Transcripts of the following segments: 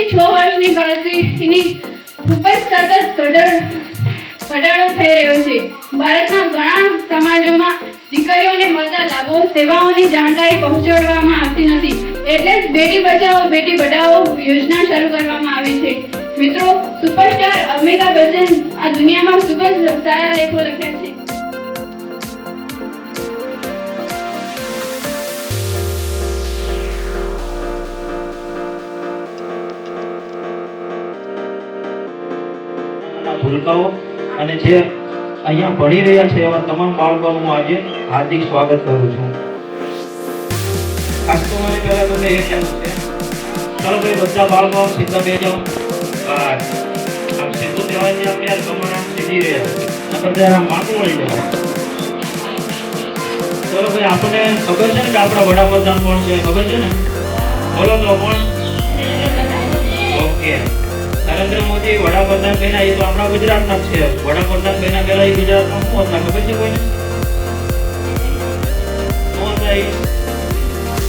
થી 6 વર્ષની ગણતરીની ખૂબ જ સતત ઘટાડો થઈ રહ્યો છે. ભારતના ઘણા સમાજોમાં દીકરીઓને મળતા લાભો સેવાઓની જાણકારી પહોંચાડવામાં આવતી નથી. એટલે જ બેટી બચાવો બેટી પઢાઓ યોજના શરૂ કરવામાં આવી છે. મિત્રો, સુપરસ્ટાર અમિતાભ બચ્ચન આ દુનિયામાં ખૂબ જ સારા લેખો લખ્યા છે. ભૂલકાઓ અને જે અહીંયા ભણી રહ્યા છે એવા તમામ બાળકોનું આજે હાર્દિક સ્વાગત કરું છું. ખાસ તો મને પહેલા તમને એ કહેવું છે, ચાલો ભાઈ બધા બાળકો સીધા બે જાઓ. આમ સીધું કહેવાય આપણે આ પ્રમાણે સીધી રહ્યા નકર જરા માથું મળી જાય. ચાલો ભાઈ, આપણને ખબર છે ને કે આપણા વડાપ્રધાન કોણ છે? ખબર છે ને? બોલો તો કોણ? ઓકે, નરેન્દ્ર મોદી વડાપ્રધાન બન્યા એ તો આપણા ગુજરાતના છે. વડાપ્રધાન બન્યા પહેલા એ ગુજરાતમાં શું હતા ખબર છે કોઈને? શું હતા?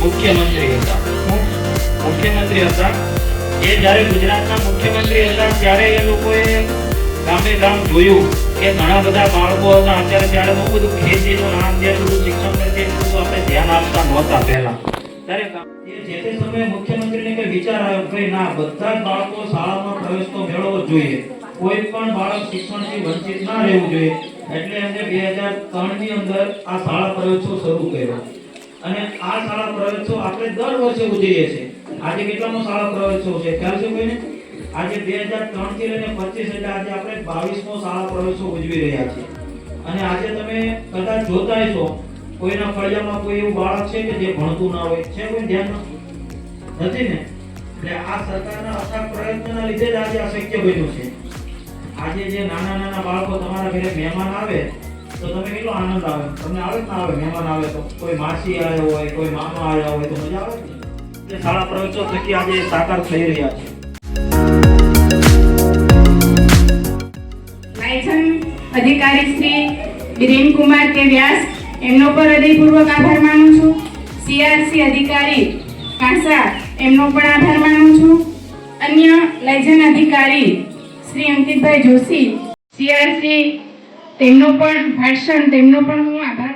મુખ્યમંત્રી હતા. મુખ્યમંત્રી હતા. એ જ્યારે ગુજરાતના મુખ્યમંત્રી હતા ત્યારે એ લોકોએ ગામે ગામ જોયું કે ઘણા બધા બાળકો હતા. અત્યારે ત્યારે બહુ બધું ખેતીનું નામ જે બધું શિક્ષણ પ્રત્યે બધું આપણે ધ્યાન આપતા નહોતા પહેલા. ત્યારે જે તે સમયે મુખ્યમંત્રીને કે વિચાર આવ્યો કે ના, બધા જ બાળકો શાળામાં પ્રવેશ તો મેળવવો જોઈએ, કોઈ પણ બાળક શિક્ષણથી વંચિત ના રહેવું જોઈએ. એટલે એમને 2003 ની અંદર આ શાળા પ્રવેશોત્સવ શરૂ કર્યો. અને આ શાળા પ્રવેશોત્સવ આપણે દર વર્ષે ઉજવીએ છીએ. આજે કેટલામો શાળા પ્રવેશોત્સવ છે ખ્યાલ છે કોઈને? આજે 2003 થી લઈને 25 એટલે આજે આપણે 22મો શાળા પ્રવેશોત્સવ ઉજવી રહ્યા છીએ. અને આજે તમે કદાચ જોતા હશો કોઈના ફળિયામાં કોઈ એવું બાળક છે કે જે ભણતું ના હોય છે? કોઈ ધ્યાન નથી ને? એટલે આ સરકારના અથાગ પ્રયત્નના લીધે જ આજે આ શક્ય બન્યું છે. આજે જે નાના નાના બાળકો તમારા ઘરે મહેમાન આવે તો તમે કેટલો આનંદ આવે? તમને આવે કે ના આવે? મહેમાન આવે તો કોઈ માસી આવ્યો હોય, કોઈ મામા આવ્યા હોય તો મજા આવે ને? એટલે શાળા પ્રવેશોત્સવ થકી આજે સાકાર થઈ રહ્યા છે. લાયસન્સ અધિકારી શ્રી બિરેન કુમાર કે વ્યાસ એમનો પર હૃદયપૂર્વક આભાર માનું છું. સીઆરસી અધિકારી કાંસા એમનો પણ આભાર માનું છું. અન્ય લાયસન્સ અધિકારી શ્રી અંકિતભાઈ જોશી સીઆરસી તેમનો પણ હું આભાર